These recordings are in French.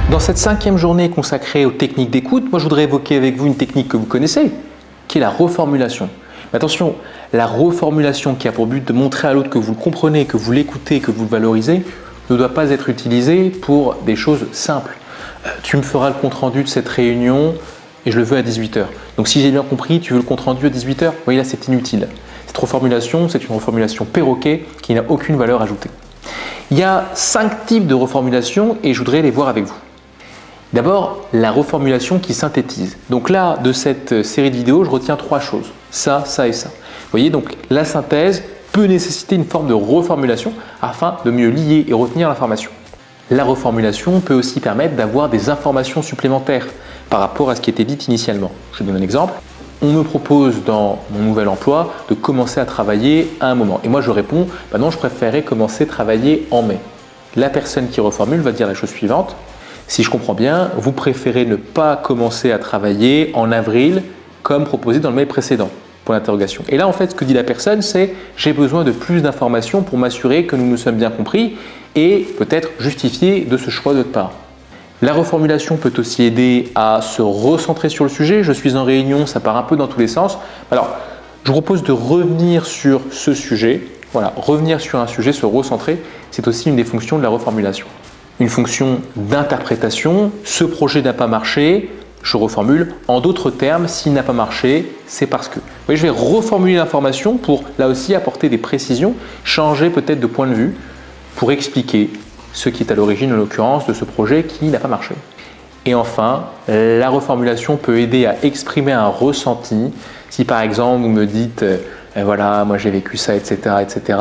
Dans cette 5e journée consacrée aux techniques d'écoute, moi je voudrais évoquer avec vous une technique que vous connaissez, qui est la reformulation. Mais attention, la reformulation qui a pour but de montrer à l'autre que vous le comprenez, que vous l'écoutez, que vous le valorisez, ne doit pas être utilisée pour des choses simples. Tu me feras le compte-rendu de cette réunion et je le veux à 18 h. Donc si j'ai bien compris, tu veux le compte-rendu à 18 h? Oui, là c'est inutile. Cette reformulation, c'est une reformulation perroquet qui n'a aucune valeur ajoutée. Il y a 5 types de reformulation et je voudrais les voir avec vous. D'abord, la reformulation qui synthétise. Donc là, de cette série de vidéos, je retiens 3 choses. Ça, ça et ça. Vous voyez, donc la synthèse peut nécessiter une forme de reformulation afin de mieux lier et retenir l'information. La reformulation peut aussi permettre d'avoir des informations supplémentaires par rapport à ce qui était dit initialement. Je donne un exemple. On me propose dans mon nouvel emploi de commencer à travailler à un moment. Et moi je réponds, bah non, je préférerais commencer à travailler en mai. La personne qui reformule va dire la chose suivante. Si je comprends bien, vous préférez ne pas commencer à travailler en avril comme proposé dans le mail précédent. Point d'interrogation. Et là en fait ce que dit la personne c'est j'ai besoin de plus d'informations pour m'assurer que nous nous sommes bien compris et peut-être justifier de ce choix de votre part. La reformulation peut aussi aider à se recentrer sur le sujet. Je suis en réunion, ça part un peu dans tous les sens. Alors, je vous propose de revenir sur ce sujet. Voilà, revenir sur un sujet, se recentrer, c'est aussi une des fonctions de la reformulation. Une fonction d'interprétation, ce projet n'a pas marché, je reformule. En d'autres termes, s'il n'a pas marché, c'est parce que. Vous voyez, je vais reformuler l'information pour là aussi apporter des précisions, changer peut-être de point de vue pour expliquer ce qui est à l'origine, en l'occurrence, de ce projet qui n'a pas marché. Et enfin, la reformulation peut aider à exprimer un ressenti. Si par exemple, vous me dites voilà, moi j'ai vécu ça, etc., etc.,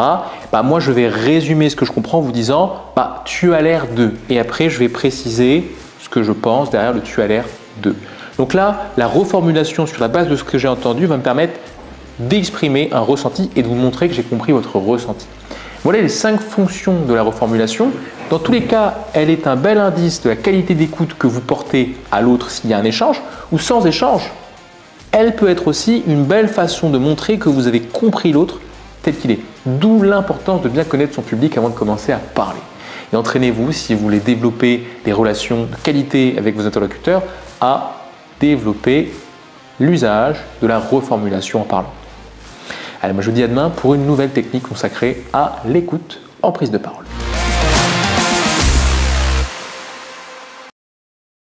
bah, moi je vais résumer ce que je comprends en vous disant bah, tu as l'air de. Et après, je vais préciser ce que je pense derrière le tu as l'air de. Donc là, la reformulation sur la base de ce que j'ai entendu va me permettre d'exprimer un ressenti et de vous montrer que j'ai compris votre ressenti. Voilà les 5 fonctions de la reformulation. Dans tous les cas, elle est un bel indice de la qualité d'écoute que vous portez à l'autre s'il y a un échange ou sans échange. Elle peut être aussi une belle façon de montrer que vous avez compris l'autre tel qu'il est. D'où l'importance de bien connaître son public avant de commencer à parler. Et entraînez-vous, si vous voulez développer des relations de qualité avec vos interlocuteurs, à développer l'usage de la reformulation en parlant. Allez, moi je vous dis à demain pour une nouvelle technique consacrée à l'écoute en prise de parole.